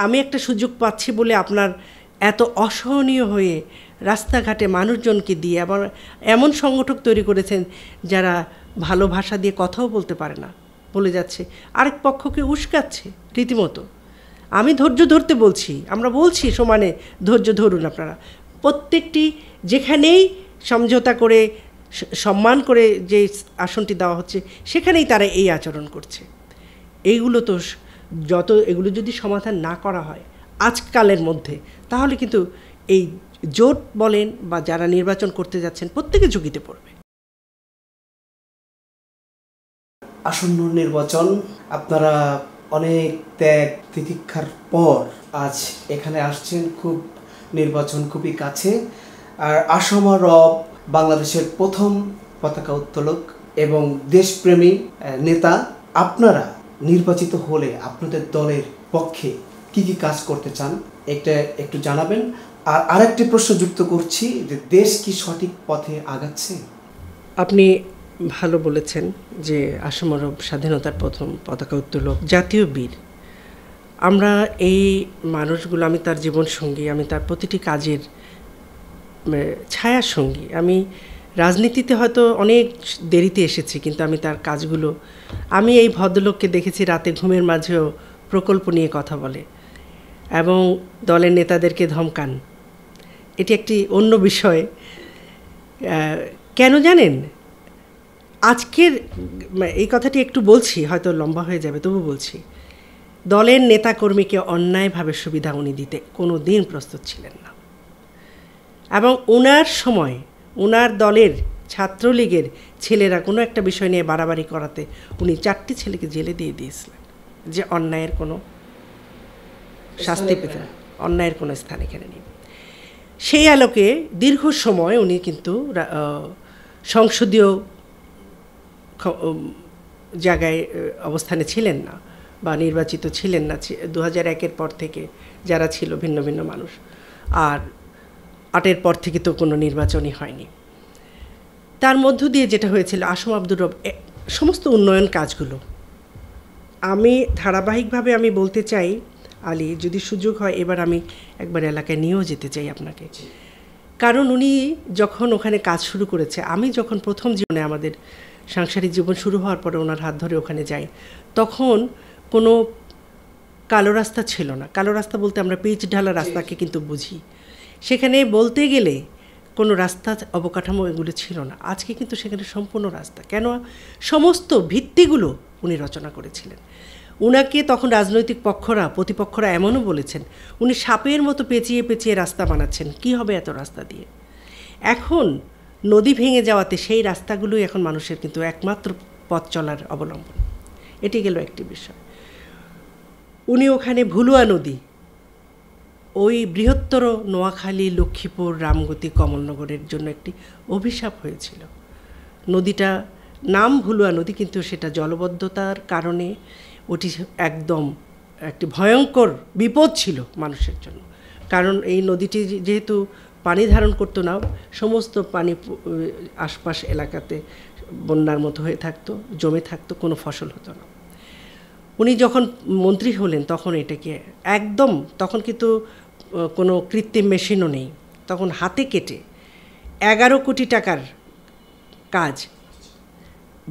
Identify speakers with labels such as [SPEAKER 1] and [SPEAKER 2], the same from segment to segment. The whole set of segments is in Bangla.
[SPEAKER 1] আমি একটা সুযোগ পাচ্ছি বলে আপনার এত অসহনীয় হয়ে রাস্তাঘাটে মানুষজনকে দিয়ে আবার এমন সংগঠক তৈরি করেছেন যারা ভালো ভাষা দিয়ে কথাও বলতে পারে না, বলে যাচ্ছে, আরেক পক্ষকে উস্কাচ্ছে রীতিমতো। আমি ধৈর্য ধরতে বলছি, আমরা বলছি সমানে ধৈর্য ধরুন আপনারা। প্রত্যেকটি যেখানেই সমঝোতা করে সম্মান করে যে আসনটি দেওয়া হচ্ছে সেখানেই তারা এই আচরণ করছে। এইগুলো তো এগুলো যদি সমাধান না করা হয় আজকালের মধ্যে, তাহলে কিন্তু এই জোট বলেন বা যারা নির্বাচন করতে যাচ্ছেন প্রত্যেকে ঝুঁকিতে পড়বে।
[SPEAKER 2] আসন্ন নির্বাচন, আপনারা অনেক ত্যাগ তিতিক্ষার পর আজ এখানে আসছেন, খুব নির্বাচন খুবই কাছে। আর আসম রব বাংলাদেশের প্রথম পতাকা উত্তোলক এবং দেশপ্রেমী নেতা। আপনারা নির্বাচিত হলে আপনাদের দলের পক্ষে কি কি কাজ করতে চান এটা একটু জানাবেন। আর আরেকটি প্রশ্ন যুক্ত করছি যে দেশ কি সঠিক পথে আগাচ্ছে?
[SPEAKER 1] আপনি ভালো বলেছেন যে আসম রব স্বাধীনতার প্রথম পতাকা উত্তোলক, জাতীয় বীর। আমরা এই মানুষগুলো, আমি তার জীবন সঙ্গী, আমি তার প্রতিটি কাজের ছায়ার সঙ্গী। আমি রাজনীতিতে হয়তো অনেক দেরিতে এসেছি, কিন্তু আমি তার কাজগুলো, আমি এই ভদ্রলোককে দেখেছি রাতে ঘুমের মাঝেও প্রকল্প নিয়ে কথা বলে এবং দলের নেতাদেরকে ধমকান। এটি একটি অন্য বিষয়। কেন জানেন, আজকের এই কথাটি একটু বলছি, হয়তো লম্বা হয়ে যাবে, তবু বলছি, দলের নেতাকর্মীকে অন্যায়ভাবে সুবিধা উনি দিতে কোনো দিন প্রস্তুত ছিলেন না। এবং ওনার সময় ওনার দলের ছাত্রলীগের ছেলেরা কোনো একটা বিষয় নিয়ে বাড়াবাড়ি করাতে উনি 4টি ছেলেকে জেলে দিয়ে দিয়েছিলেন, যে অন্যায়ের কোনো শাস্তি পেতে, অন্যায়ের কোনো স্থান এখানে নেই। সেই আলোকে দীর্ঘ সময় উনি কিন্তু সংসদীয় জায়গায় অবস্থানে ছিলেন না বা নির্বাচিত ছিলেন না 2001-এর পর থেকে যারা ছিল ভিন্ন ভিন্ন মানুষ। আর 8-এর পর থেকে তো কোনো নির্বাচনই হয়নি। তার মধ্য দিয়ে যেটা হয়েছিল, আসম আব্দুর রব সমস্ত উন্নয়ন কাজগুলো আমি ধারাবাহিকভাবে আমি বলতে চাই। আলী, যদি সুযোগ হয় এবার আমি একবার এলাকায় নিয়েও যেতে চাই আপনাকে, কারণ উনি যখন ওখানে কাজ শুরু করেছে, আমি যখন প্রথম জীবনে আমাদের সাংসারিক জীবন শুরু হওয়ার পরে ওনার হাত ধরে ওখানে যাই, তখন কোনো কালো রাস্তা ছিল না। কালো রাস্তা বলতে আমরা পিচ ঢালা রাস্তাকে কিন্তু বুঝি। সেখানে বলতে গেলে কোনো রাস্তা অবকাঠামো এগুলো ছিল না। আজকে কিন্তু সেখানে সম্পূর্ণ রাস্তা। কেন? সমস্ত ভিত্তিগুলো উনি রচনা করেছিলেন। উনাকে তখন রাজনৈতিক প্রতিপক্ষরা এমনও বলেছেন উনি সাপের মতো পেঁচিয়ে পেঁচিয়ে রাস্তা বানাচ্ছেন, কি হবে এত রাস্তা দিয়ে। এখন নদী ভেঙে যাওয়াতে সেই রাস্তাগুলোই এখন মানুষের কিন্তু একমাত্র পথ চলার অবলম্বন। এটি গেল একটি বিষয়। উনি ওখানে ভুলুয়া নদী, ওই বৃহত্তর নোয়াখালী, লক্ষ্মীপুর, রামগতি, কমলনগরের জন্য একটি অভিশাপ হয়েছিল। নদীটা নাম ভুলুয়া নদী, কিন্তু সেটা জলবদ্ধতার কারণে ওটি একদম একটি ভয়ঙ্কর বিপদ ছিল মানুষের জন্য। কারণ এই নদীটি যেহেতু পানি ধারণ করতো না, সমস্ত পানি আশপাশ এলাকাতে বন্যার মতো হয়ে থাকতো, জমে থাকতো, কোনো ফসল হতো না। উনি যখন মন্ত্রী হলেন তখন এটাকে একদম, তখন কিন্তু কোনো কৃত্রিম মেশিনও নেই, তখন হাতে কেটে 11 কোটি টাকার কাজ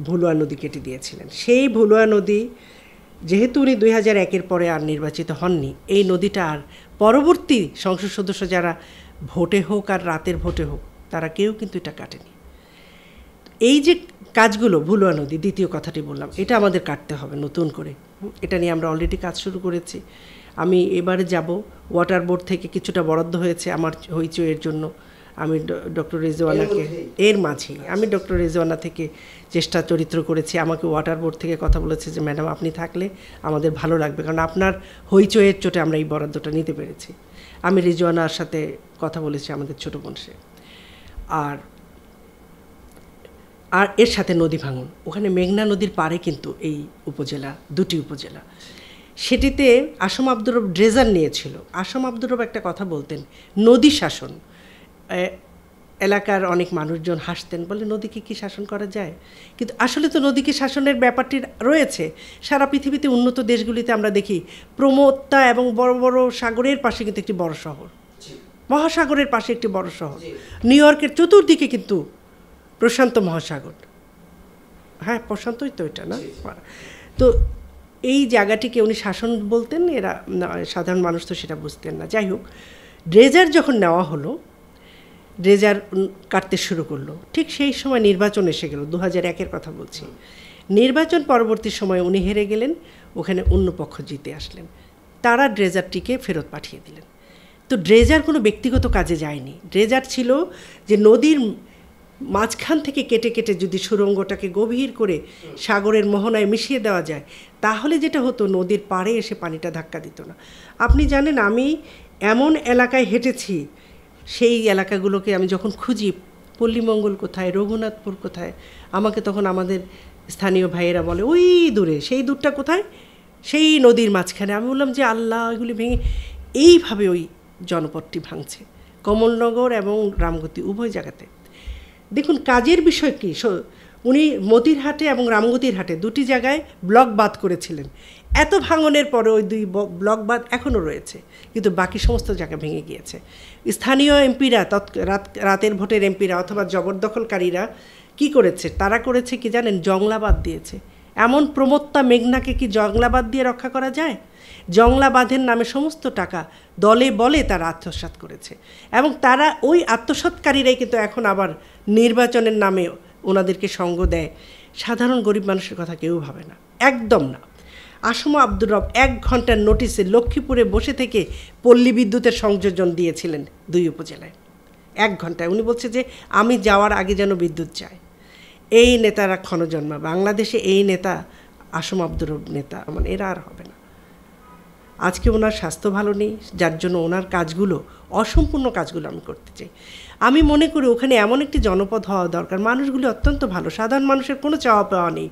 [SPEAKER 1] ভুলুয়া নদী কেটে দিয়েছিলেন। সেই ভুলুয়া নদী যেহেতু উনি 2001-এর পরে আর নির্বাচিত হননি, এই নদীটা আর পরবর্তী সংসদ সদস্য যারা ভোটে হোক আর রাতের ভোটে হোক তারা কেউ কিন্তু এটা কাটেনি। এই যে কাজগুলো, ভুলুয়া নদী, দ্বিতীয় কথাটি বললাম, এটা আমাদের কাটতে হবে নতুন করে। এটা নিয়ে আমরা অলরেডি কাজ শুরু করেছি। আমি এবারে যাব, ওয়াটার বোর্ড থেকে কিছুটা বরাদ্দ হয়েছে আমার হইচইয়ের জন্য। আমি ডক্টর রেজওয়ানাকে এর মাঝেই আমি ডক্টর রেজওয়ানা থেকে চেষ্টা চরিত্র করেছি। আমাকে ওয়াটার বোর্ড থেকে কথা বলেছে যে ম্যাডাম আপনি থাকলে আমাদের ভালো লাগবে, কারণ আপনার হইচইয়ের চোটে আমরা এই বরাদ্দটা নিতে পেরেছি। আমি রেজওয়ানার সাথে কথা বলেছি, আমাদের ছোটো বোন সে। আর এর সাথে নদী ভাঙন, ওখানে মেঘনা নদীর পাড়ে কিন্তু এই উপজেলা, 2টি উপজেলা, সেটিতে আসম আব্দুর রব ড্রেজার নিয়েছিল। আসম আব্দুর রব একটা কথা বলতেন, নদী শাসন। এলাকার অনেক মানুষজন হাসতেন, বলে নদীকে কি শাসন করা যায়? কিন্তু আসলে তো নদীকে শাসনের ব্যাপারটি রয়েছে। সারা পৃথিবীতে উন্নত দেশগুলিতে আমরা দেখি প্রমত্তা এবং বড় বড় সাগরের পাশে কিন্তু একটি বড় শহর, মহাসাগরের পাশে একটি বড় শহর। নিউ ইয়র্কের চতুর্দিকে কিন্তু প্রশান্ত মহাসাগর, হ্যাঁ প্রশান্তই তো এটা না। তো এই জায়গাটিকে উনি শাসন বলতেন, এরা সাধারণ মানুষ তো সেটা বুঝতেন না। যাই হোক, ড্রেজার যখন নেওয়া হলো, ড্রেজার কাটতে শুরু করলো, ঠিক সেই সময় নির্বাচন এসে গেল। 2001-এর কথা বলছি। নির্বাচন পরবর্তী সময়ে উনি হেরে গেলেন, ওখানে অন্য পক্ষ জিতে আসলেন, তারা ড্রেজারটিকে ফেরত পাঠিয়ে দিলেন। তো ড্রেজার কোনো ব্যক্তিগত কাজে যায়নি, ড্রেজার ছিল যে নদীর মাঝখান থেকে কেটে কেটে যদি সুড়ঙ্গটাকে গভীর করে সাগরের মোহনায় মিশিয়ে দেওয়া যায়, তাহলে যেটা হতো নদীর পাড়ে এসে পানিটা ধাক্কা দিত না। আপনি জানেন, আমি এমন এলাকায় হেঁটেছি, সেই এলাকাগুলোকে আমি যখন খুঁজি, পল্লীমঙ্গল কোথায়, রঘুনাথপুর কোথায়, আমাকে তখন আমাদের স্থানীয় ভাইয়েরা বলে ওই দূরে, সেই দূরটা কোথায়, সেই নদীর মাঝখানে। আমি বললাম যে আল্লাহ, এগুলি ভেঙে এইভাবে ওই জনপদটি ভাঙছে, কমলনগর এবং রামগতি উভয় জায়গাতে। দেখুন কাজের বিষয় কি, উনি মতিরহাটে এবং রামগতির হাটে দুটি জায়গায় ব্লক বাঁধ করেছিলেন। এত ভাঙনের পরে ওই দুই ব্লক বাঁধ এখনও রয়েছে, কিন্তু বাকি সমস্ত জায়গা ভেঙে গিয়েছে। স্থানীয় এমপিরা, রাতের ভোটের এমপিরা অথবা জবরদখলকারীরা কি করেছে, তারা করেছে কি জানেন, জংলাবাদ দিয়েছে। এমন প্রমত্তা মেঘনাকে কি জংলাবাদ দিয়ে রক্ষা করা যায়? জংলাবাদের নামে সমস্ত টাকা দলে বলে তারা আত্মসাৎ করেছে, এবং তারা ওই আত্মসাৎকারীরাই কিন্তু এখন আবার নির্বাচনের নামে ওনাদেরকে সঙ্গ দেয়। সাধারণ গরিব মানুষের কথা কেউ ভাবে না, একদম না। আসমা আব্দুর রব 1 ঘন্টার নোটিসে লক্ষ্মীপুরে বসে থেকে পল্লী বিদ্যুতের সংযোজন দিয়েছিলেন 2 উপজেলায়। 1 ঘন্টায় উনি বলছে যে আমি যাওয়ার আগে যেন বিদ্যুৎ চায়। এই নেতারা ক্ষণজন্মা বাংলাদেশে, এই নেতা আসমা আব্দুর রব নেতা, মানে এরা আর হবে না। আজকে ওনার স্বাস্থ্য ভালো নেই, যার জন্য ওনার কাজগুলো, অসম্পূর্ণ কাজগুলো আমি করতে চাই। আমি মনে করি ওখানে এমন একটি জনপদ হওয়া দরকার, মানুষগুলি অত্যন্ত ভালো, সাধারণ মানুষের কোনো চাওয়া পাওয়া নেই।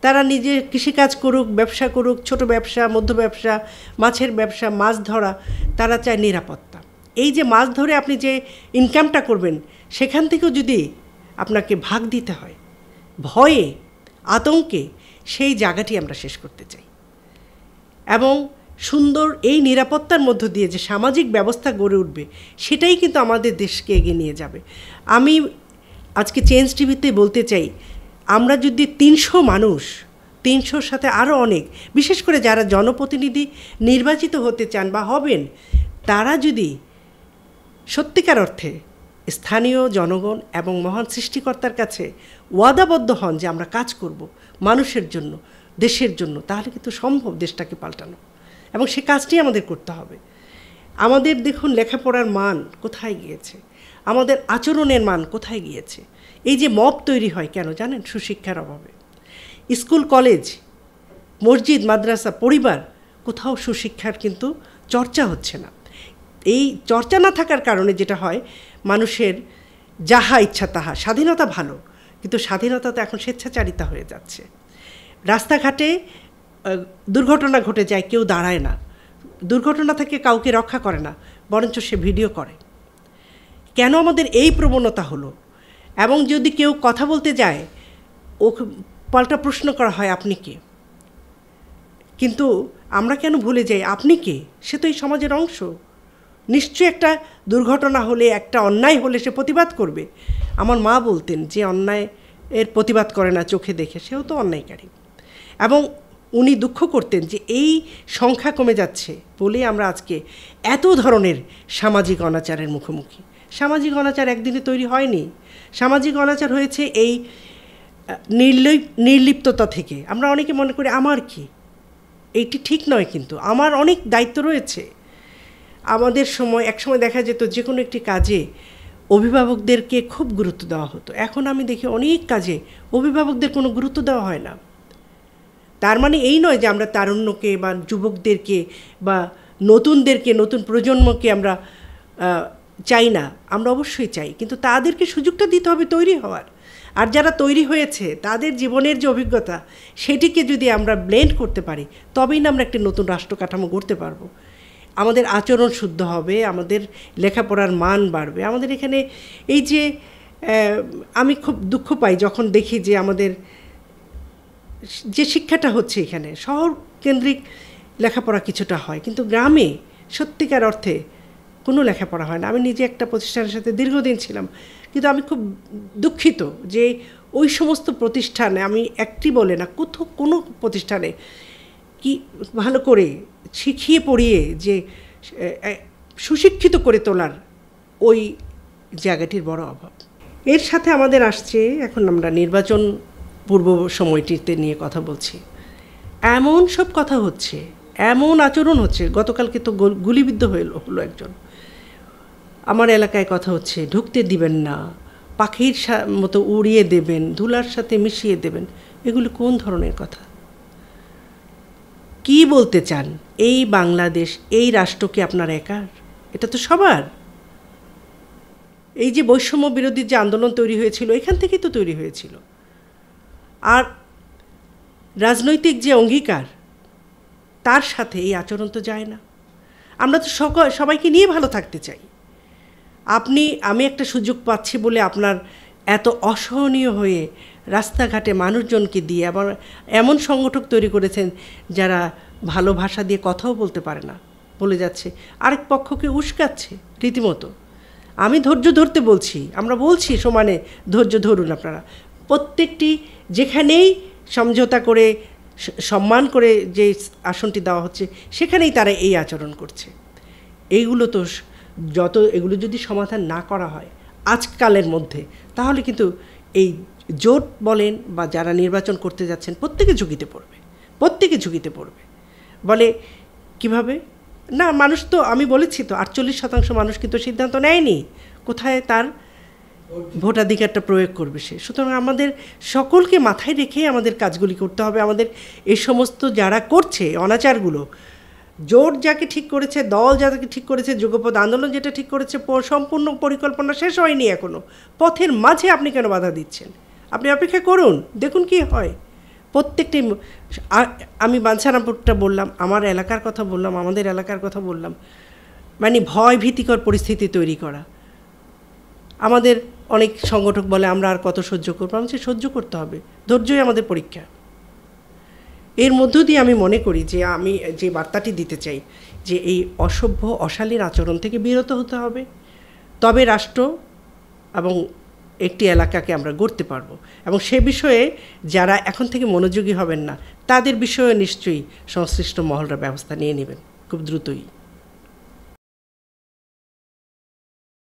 [SPEAKER 1] তারা নিজে কৃষিকাজ করুক, ব্যবসা করুক, ছোট ব্যবসা, মধ্য ব্যবসা, মাছের ব্যবসা, মাছ ধরা, তারা চায় নিরাপত্তা। এই যে মাছ ধরে আপনি যে ইনকামটা করবেন, সেখান থেকেও যদি আপনাকে ভাগ দিতে হয় ভয়ে, আতঙ্কে, সেই জায়গাটি আমরা শেষ করতে চাই। এবং সুন্দর এই নিরাপত্তার মধ্য দিয়ে যে সামাজিক ব্যবস্থা গড়ে উঠবে, সেটাই কিন্তু আমাদের দেশকে এগিয়ে নিয়ে যাবে। আমি আজকে চেঞ্জ টিভিতে বলতে চাই, আমরা যদি 300 মানুষ, 300-র সাথে আরও অনেক, বিশেষ করে যারা জনপ্রতিনিধি নির্বাচিত হতে চান বা হবেন, তারা যদি সত্যিকার অর্থে স্থানীয় জনগণ এবং মহান সৃষ্টিকর্তার কাছে ওয়াদাবদ্ধ হন যে আমরা কাজ করব মানুষের জন্য, দেশের জন্য, তাহলে কিন্তু সম্ভব দেশটাকে পাল্টানো, এবং সে কাজটি আমাদের করতে হবে। আমাদের দেখুন লেখাপড়ার মান কোথায় গিয়েছে, আমাদের আচরণের মান কোথায় গিয়েছে। এই যে মব তৈরি হয় কেন জানেন? সুশিক্ষার অভাবে। স্কুল, কলেজ, মসজিদ, মাদ্রাসা, পরিবার, কোথাও সুশিক্ষার কিন্তু চর্চা হচ্ছে না। এই চর্চা না থাকার কারণে যেটা হয়, মানুষের যাহা ইচ্ছা তাহা, স্বাধীনতা ভালো, কিন্তু স্বাধীনতা তো এখন স্বেচ্ছাচারিতা হয়ে যাচ্ছে। রাস্তাঘাটে দুর্ঘটনা ঘটে যায়, কেউ দাঁড়ায় না, দুর্ঘটনা থেকে কাউকে রক্ষা করে না, বরঞ্চ সে ভিডিও করে। কেন আমাদের এই প্রবণতা হলো? এবং যদি কেউ কথা বলতে যায়, ও পাল্টা প্রশ্ন করা হয় আপনি কে? কিন্তু আমরা কেন ভুলে যাই আপনি কে? সে তো এই সমাজের অংশ। নিশ্চয়ই একটা দুর্ঘটনা হলে, একটা অন্যায় হলে সে প্রতিবাদ করবে। আমার মা বলতেন যে অন্যায় এর প্রতিবাদ করে না চোখে দেখে, সেও তো অন্যায়কারী। এবং উনি দুঃখ করতেন যে এই সংখ্যা কমে যাচ্ছে বলেই আমরা আজকে এত ধরনের সামাজিক অনাচারের মুখোমুখি। সামাজিক অনাচার একদিনে তৈরি হয়নি, সামাজিক অনাচার হয়েছে এই নির্লিপ্ততা থেকে। আমরা অনেকে মনে করি আমার কি, এইটি ঠিক নয়, কিন্তু আমার অনেক দায়িত্ব রয়েছে। আমাদের একসময় দেখা যেত যে কোনো একটি কাজে অভিভাবকদেরকে খুব গুরুত্ব দেওয়া হতো, এখন আমি দেখি অনেক কাজে অভিভাবকদের কোনো গুরুত্ব দেওয়া হয় না। তার মানে এই নয় যে আমরা তারুণ্যকে বা যুবকদেরকে বা নতুনদেরকে, নতুন প্রজন্মকে আমরা চাই না, আমরা অবশ্যই চাই, কিন্তু তাদেরকে সুযোগটা দিতে হবে তৈরি হওয়ার। আর যারা তৈরি হয়েছে তাদের জীবনের যে অভিজ্ঞতা, সেটিকে যদি আমরা ব্লেন্ড করতে পারি, তবেই না আমরা একটি নতুন রাষ্ট্র কাঠামো গড়তে পারবো। আমাদের আচরণ শুদ্ধ হবে, আমাদের লেখাপড়ার মান বাড়বে। আমাদের এখানে এই যে আমি খুব দুঃখ পাই যখন দেখি যে আমাদের যে শিক্ষাটা হচ্ছে এখানে শহর কেন্দ্রিক লেখাপড়া কিছুটা হয়, কিন্তু গ্রামে সত্যিকার অর্থে কোনো লেখাপড়া হয় না। আমি নিজে একটা প্রতিষ্ঠানের সাথে দীর্ঘদিন ছিলাম, কিন্তু আমি খুব দুঃখিত যে ওই সমস্ত প্রতিষ্ঠানে, আমি একটি বলে না, কোনো প্রতিষ্ঠানে কি ভালো করে শিখিয়ে পড়িয়ে যে সুশিক্ষিত করে তোলার ওই জায়গাটির বড় অভাব। এর সাথে আমাদের আসছে, এখন আমরা নির্বাচন পূর্ব সময়টিতে নিয়ে কথা বলছি, এমন সব কথা হচ্ছে, এমন আচরণ হচ্ছে। গতকালকে তো গুলিবিদ্ধ হলো একজন। আমার এলাকায় কথা হচ্ছে ঢুকতে দিবেন না, পাখির মতো উড়িয়ে দেবেন, ধুলার সাথে মিশিয়ে দেবেন। এগুলো কোন ধরনের কথা? কি বলতে চান? এই বাংলাদেশ, এই রাষ্ট্র কি আপনার একার? এটা তো সবার। এই যে বৈষম্য বিরোধী যে আন্দোলন তৈরি হয়েছিল, এখান থেকেই তো তৈরি হয়েছিল। আর রাজনৈতিক যে অঙ্গীকার, তার সাথে এই আচরণ তো যায় না। আমরা তো সবাইকে নিয়ে ভালো থাকতে চাই। আমি একটা সুযোগ পাচ্ছি বলে আপনার এত অসহনীয় হয়ে রাস্তাঘাটে মানুষজনকে দিয়ে আবার এমন সংগঠক তৈরি করেছেন যারা ভালো ভাষা দিয়ে কথাও বলতে পারে না, বলে যাচ্ছে, আরেক পক্ষকে উস্কাচ্ছে রীতিমতো। আমি ধৈর্য ধরতে বলছি, আমরা বলছি সমানে ধৈর্য ধরুন আপনারা। প্রত্যেকটি যেখানেই সমঝোতা করে সম্মান করে যে আসনটি দেওয়া হচ্ছে, সেখানেই তারা এই আচরণ করছে। এইগুলো তো এগুলো যদি সমাধান না করা হয় আজকালের মধ্যে, তাহলে কিন্তু এই জোট বলেন বা যারা নির্বাচন করতে যাচ্ছেন প্রত্যেকে ঝুঁকিতে পড়বে। বলে কিভাবে না, মানুষ তো, আমি বলেছি তো 48% মানুষ কিন্তু সিদ্ধান্ত নেয়নি কোথায় তার ভোটাধিকারটা প্রয়োগ করবে সে। সুতরাং আমাদের সকলকে মাথায় রেখে আমাদের কাজগুলি করতে হবে। আমাদের এই সমস্ত যারা করছে অনাচারগুলো, জোট যাকে ঠিক করেছে, দল যাকে ঠিক করেছে, যুগপৎ আন্দোলন যেটা ঠিক করেছে, সম্পূর্ণ পরিকল্পনা শেষ হয়নি এখনও। পথের মাঝে আপনি কেন বাধা দিচ্ছেন? আপনি অপেক্ষা করুন, দেখুন কি হয়। প্রত্যেকটি, আমি বাঞ্ছারামপুরটা বললাম, আমার এলাকার কথা বললাম, আমাদের এলাকার কথা বললাম, মানে ভয় ভীতিকর পরিস্থিতি তৈরি করা। আমাদের অনেক সংগঠক বলে আমরা আর কত সহ্য করবো। আমি সহ্য করতে হবে, ধৈর্যই আমাদের পরীক্ষা। এর মধ্য দিয়ে আমি মনে করি যে আমি যে বার্তাটি দিতে চাই যে এই অসভ্য অশালীন আচরণ থেকে বিরত হতে হবে, তবে রাষ্ট্র এবং একটি এলাকাকে আমরা গড়তে পারবো। এবং সে বিষয়ে যারা এখন থেকে মনোযোগী হবেন না, তাদের বিষয়ে নিশ্চয়ই সংশ্লিষ্ট মহলরা ব্যবস্থা নিয়ে নেবেন খুব দ্রুতই।